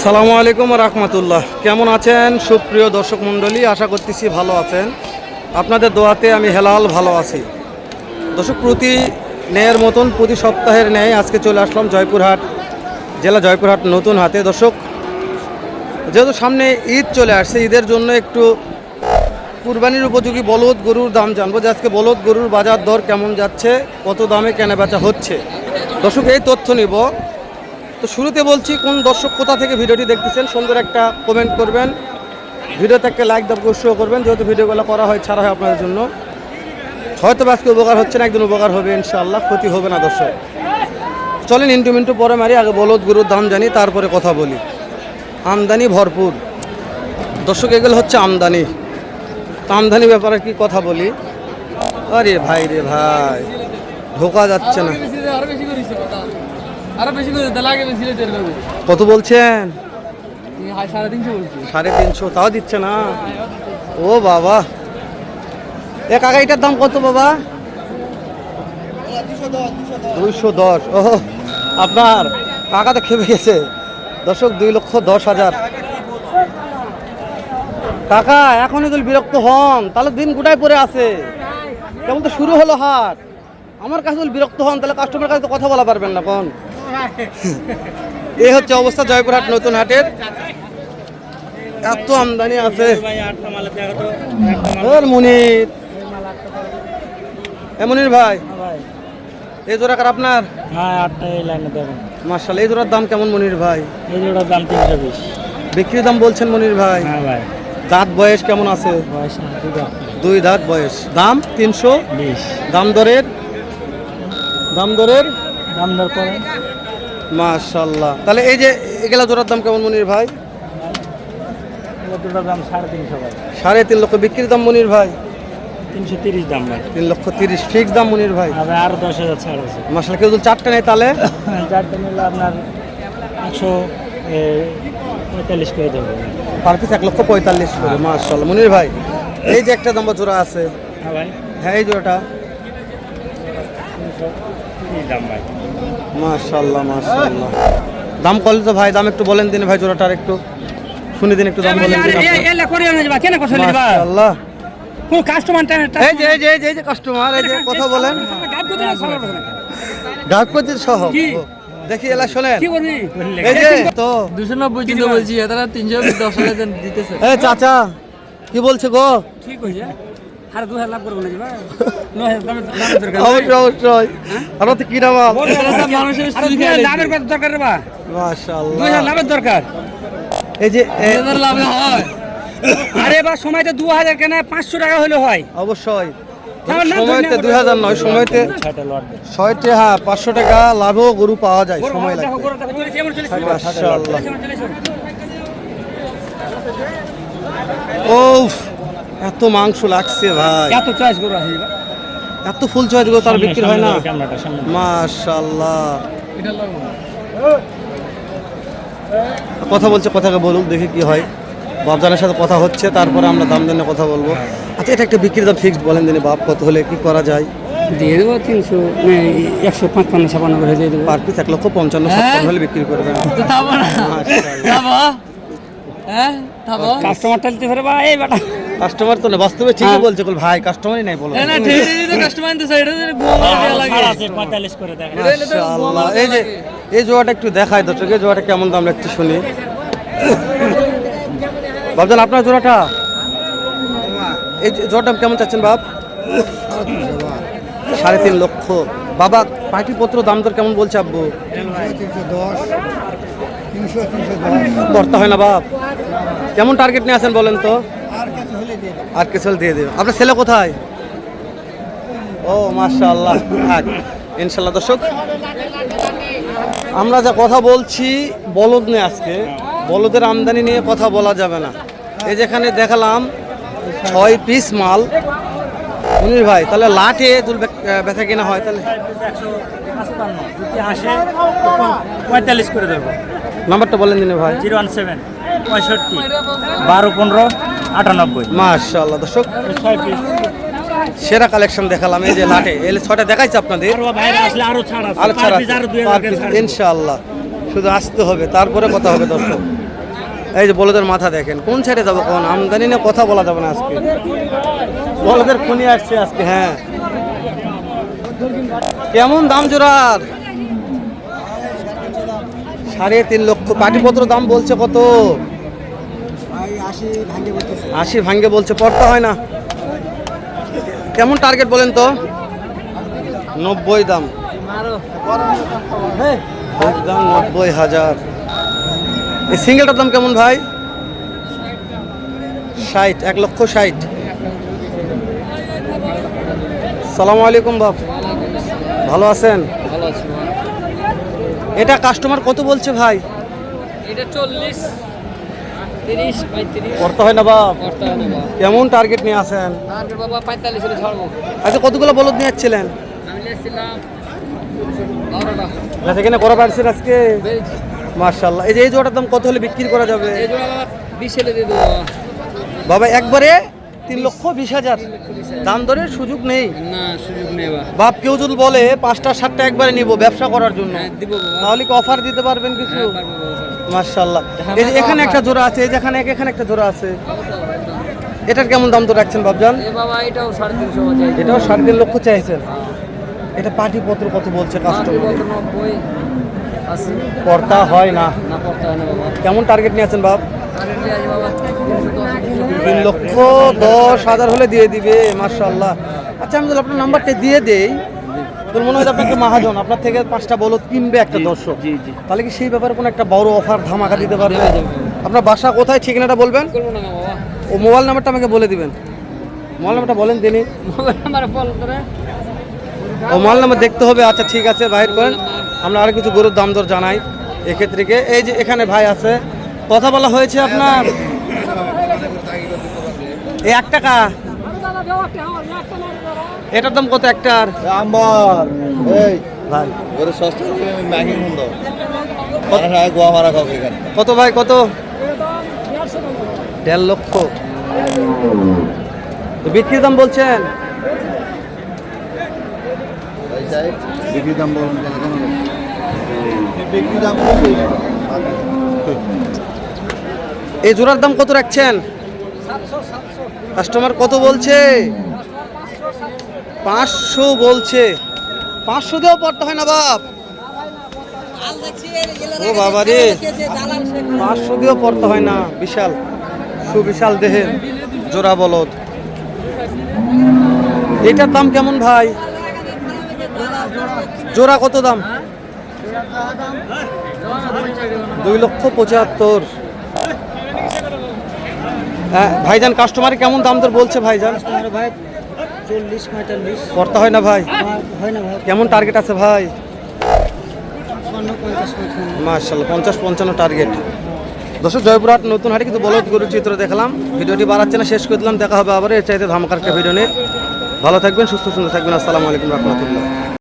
আসসালামু আলাইকুম রহমতুল্লাহ। কেমন আছেন সুপ্রিয় দর্শক মণ্ডলী? আশা করতেছি ভালো আছেন। আপনাদের দোয়াতে আমি হেলাল ভালো আছি। দর্শক, প্রতি ন্যায়ের মতন প্রতি সপ্তাহের ন্যায় আজকে চলে আসলাম জয়পুরহাট জেলা জয়পুরহাট নতুন হাটে। দর্শক, যেহেতু সামনে ঈদ চলে আসছে, ঈদের জন্য একটু কুরবানির উপযোগী বলদ গরুর দাম জানবো যে আজকে বলদ গরুর বাজার দর কেমন যাচ্ছে, কত দামে কেনাবেচা হচ্ছে। দর্শক, এই তথ্য নিব। তো শুরুতে বলছি, কোন দর্শক কোথা থেকে ভিডিওটি দেখতেছেন সুন্দর একটা কমেন্ট করবেন, ভিডিওতে একটা লাইক দেওয়ার উৎসাহ করবেন। যেহেতু ভিডিওগুলো করা হয়, ছাড়া হয় আপনাদের জন্য, হয়তো আজকে উপকার হচ্ছে না, একদিন উপকার হবে ইনশাআল্লাহ, ক্ষতি হবে না। দর্শক চলেন মিন্টু পরে মারি, আগে বলদ গরুর দাম জানি, তারপরে কথা বলি। আমদানি ভরপুর দর্শক, এগুলো হচ্ছে আমদানি। আমদানি ব্যাপারে কি কথা বলি। আরে ভাই রে ভাই, ঢোকা যাচ্ছে না। কত বলছেন? 350। তাও দিচ্ছে না। ও বাবা, এ কাকা, এটার দাম কত বাবা? 210। ও আপনার কাকা তো খেপে গেছে। দর্শক, 2,10,000। কাকা এখনই যদি বিরক্ত হন, তাহলে দিন গোটায় পরে আছে, কেমন তো শুরু হলো হাট। আমার কাছে যদি বিরক্ত হন, তাহলে কাস্টমার কাছে তো কথা বলা পারবেন না। কোন এই হচ্ছে অবস্থা জয়পুরহাট নতুন হাটের। এত আমদানি আছে। মনির, মনির ভাই, এই জোড়া কার আপনার? মাশাআল্লাহ। এই জোড়ার দাম কেমন মনির ভাই? এই জোড়ার দাম 320। বিক্রির দাম বলছেন মনির ভাই? দাঁত বয়স কেমন আছে? 2 দাঁত বয়স। দাম 320। দাম দরের করে মাশাআল্লাহ। তাহলে এই যে এগুলা জোড়ার দাম কেমন মনির ভাই? জোড়ার দাম 350 ভাই। 3.5 লক্ষ। বিক্রির দাম মনির ভাই? 330 দাম ভাই। 3,30,000 ফিক্স দাম মনির ভাই। আর 10,000 ছাড় আছে। মাশাআল্লাহ। কেউ যদি চারটা নেয় তাহলে? চারটা নিলে আপনার 145 করে দেবো। পার পিস 1,45,000 করে। মাশাআল্লাহ। মনির ভাই, এই যে একটা দাম্বা জোড়া আছে, হ্যাঁ ভাই, হ্যাঁ এই জোড়াটা? 330 দাম ভাই। মাশাআল্লাহ মাশাআল্লাহ। দাম কত তো ভাই? দাম একটু বলেন দিন ভাই, জোড়াটার একটু শুনে দিন, একটু দাম বলেন দিন। মাশাআল্লাহ। কোন কাস্টমার? এই যে কাস্টমার, এই যে কথা বলেন। গাবকতির সহ দেখি এলা শোনেন। এই যে তো 290 দিতে বলছি, তারা 310,000 দিতেছে। এই চাচা কি বলছে গো? ঠিক হইছে। আর 2000 লাভ করব না জি ভাই। অবশ্যই। আর তো কি নাম? মানুষের লাভের কত দরকার রে বা? মাশাআল্লাহ। 2000 লাভের দরকার। এই যে 2000 লাভ হয়। আরে বা সময়তে 2000 কেন 500 টাকা হলে হয়। অবশ্যই। সময়তে 2000 নয়, সময়তে 6টা, হ্যাঁ 500 টাকা লাভও গরু পাওয়া যায়, সময় লাগে। মাশাআল্লাহ। ওফ, এত মাংস লাগছে ভাই। এত চয়েস গরু আছে, এত ফুল চয়েস গরু তার বিক্রি হয় না। মাশাআল্লাহ। কথা বলছে, কথাকে বলুক, দেখি কি হয়। বাবজানের সাথে কথা হচ্ছে, তারপরে আমরা দাম জন্য কথা বলবো। আচ্ছা, এটা একটা বিক্রির দাম ফিক্সড বলেন দিনে বাপ, কত হলে কি করা যায়? দিয়ে দেবো 300, 155, 56 করে দিয়ে দেবো। পার পিস 1,55,000 হলে বিক্রি করবেন। কাস্টমার টালতে পারে ভাই, এই বেটা কাস্টমার তো না, বাস্তবে ঠিকই বলছে ভাই, কাস্টমারই নাই বলো। না ঠিক আছে, কাস্টমার তো সাইডে গোল লাগে আছে 45 করে দেন। মাশাআল্লাহ। এই যে এই জোড়াটা একটু দেখাই দর্শক, এই জোড়াটা কেমন দাম একটু শুনি। বাবজান, আপনার জোড়াটা, এই জোড়াটা কেমন চাচ্ছেন বাপ? 3.5 লক্ষ। বাবা, পাটিপত্র দাম দর কেমন বলছে আব্বু? 310। করতে হয় না বাপ? কেমন টার্গেট নিয়ে আসেন বলেন তো? আর কিছু হলে দিয়ে দেবেন। আপনার ছেলে কোথায়? ও মাশাআল্লাহ। ইনশাআল্লাহ। দর্শক, আমরা যা কথা বলছি বলদ নিয়ে, আজকে বলদের আমদানি নিয়ে কথা বলা যাবে না। এই যেখানে দেখালাম 6 পিস মাল। মনির ভাই, তাহলে লাটে যদি বেচা কিনা হয় তাহলে 45 করে দেবো। নাম্বারটা বলেন দিনে ভাই। 017 65 12 15 98। মাশাআল্লাহ। দর্শক, সেরা কালেকশন দেখালাম। এই যে লাটে এলে 6টা দেখাইছে আপনাদের, আরো ছাড় আছে ইনশাআল্লাহ। শুধু আসতে হবে, তারপরে কথা হবে দর্শক। এই যে বলদের মাথা দেখেন, কোন সাইডে যাবো কোন আমদানি না কথা বলা যাবে না আজকে। বলদের খুনি আসছে আজকে। হ্যাঁ, কেমন দাম জোড়ার? 3.5 লক্ষ। পাটিপত্র দাম বলছে কত? 80 ভাঙ্গে বলছে, পড়তা হয় না। কেমন টার্গেট বলেন তো? 90 দাম। দাম 90,000। এই সিঙ্গেলটার দাম কেমন ভাই? 60, 1,60,000। সালামু আলাইকুম বাপ, ভালো আছেন? ভালো আছি। এটা কাস্টমার কত বলছে ভাই? এটা 40, 30, 35 করতে হয় না বাপ? করতে হয় না বাবা। কেমন টার্গেট নিয়ে আসেন? টার্গেট বাবা 45 এর ছাড়বো। আচ্ছা, কতগুলো বলদ নিয়ে যাচ্ছিলেন? আমি নিয়েছিলাম 12টা। না, সেখানে করা পারছেন আজকে? বেশ। মার্শাল্লাহ। এই যে এই জোড়ার দাম কত হলে বিক্রি করা যাবে? এই জোড়া বাবা 20 এলে দিয়ে দেবো বাবা একবারে 3,20,000। দাম দরের সুযোগ নেই না, সুযোগ নেই বাবা। বাপ। কেউ যদি বলে 5টা 7টা একবারে নিব ব্যবসা করার জন্য, হ্যাঁ দিব বাবা। তাহলে কি অফার দিতে পারবেন কিছু? হ্যাঁ পারবো বাবা। মার্শাল্লাহ। এই যে এখানে একটা জোড়া আছে, এই যে এখানে একটা জোড়া আছে, এটার কেমন দাম তো রাখছেন বাবজান? এ বাবা এটাও 350 বাজাই। এটাও 3.5 লক্ষ চাইছেন। এটা পাটিপত্র কত বলছে কাস্টমার? 90, 80 পড়তা হয় না। না করতে হয় না বাবা। কেমন টার্গেট নিয়ে আছেন বাপ? টার্গেট দিয়ে আজ বাবা 310, 3,10,000 হলে দিয়ে দিবে। মার্শাল্লাহ। আচ্ছা, আমি যদি আপনার নাম্বারটা দিয়ে দেই, তো মনে হয় আপনাকে মাহাজন আপনার থেকে 5টা বলদ কিনবে একটা দর্শক, জি জি। তাহলে কি সেই ব্যাপারে কোনো একটা বড় অফার ধামাকা দিতে পারবে? দেওয়া যাবে। আপনার বাসা কোথায়, ঠিকানাটা বলবেন? করবো না বাবা। ও মোবাইল নাম্বারটা আমাকে বলে দিবেন। মোবাইল নাম্বারটা বলেন তিনি। মোবাইল নাম্বার বল তোরা। ও মোবাইল নাম্বার দেখতে হবে। আচ্ছা ঠিক আছে, বাহির করেন। আমরা আরো কিছু গরুর দাম দর জানাই এক্ষেত্রে। এই যে এখানে ভাই আছে, কথা বলা হয়েছে আপনার। এই 1 টাকা, এটার দাম কত একটার? আমার এই ভাই ওরে সস্তা ম্যাগি বন্ধ গোয়া মারা খাও এখানে কত ভাই, কত? 1.5 লক্ষ। তো বিক্রির দাম বলছেন? ভাই সাহেব বিক্রি দাম বলুন কেন কেন বিক্রি দাম বলুন। এই জোড়ার দাম কত রাখছেন? কাস্টমার কত বলছে? 500 বলছে। 500 দিয়েও পড়তে হয় না বাপ? ও বাবা রে, 500 দিয়েও পড়তে হয় না। বিশাল সুবিশাল দেহের জোড়া বলদ। এটার দাম কেমন ভাই? জোড়া কত দাম? 2,75,000। হ্যাঁ ভাইজান, কাস্টমার কেমন দাম তোর বলছে ভাইজান? ভাই 40, 45 করতে হয় না ভাই? হয় না ভাই। কেমন টার্গেট আছে ভাই? 50, মাশাআল্লাহ, 50-55 টার্গেট। দর্শক, জয়পুরহাট নতুন হাটে কিন্তু বলদ গরুর চিত্র দেখলাম। ভিডিওটি বাড়াচ্ছে না, শেষ করে দিলাম। দেখা হবে আবার এর চাইতে ধামাকার একটা ভিডিও নিয়ে। ভালো থাকবেন, সুস্থ সুন্দর থাকবেন। আসসালামু আলাইকুম রহমতুল্লাহ।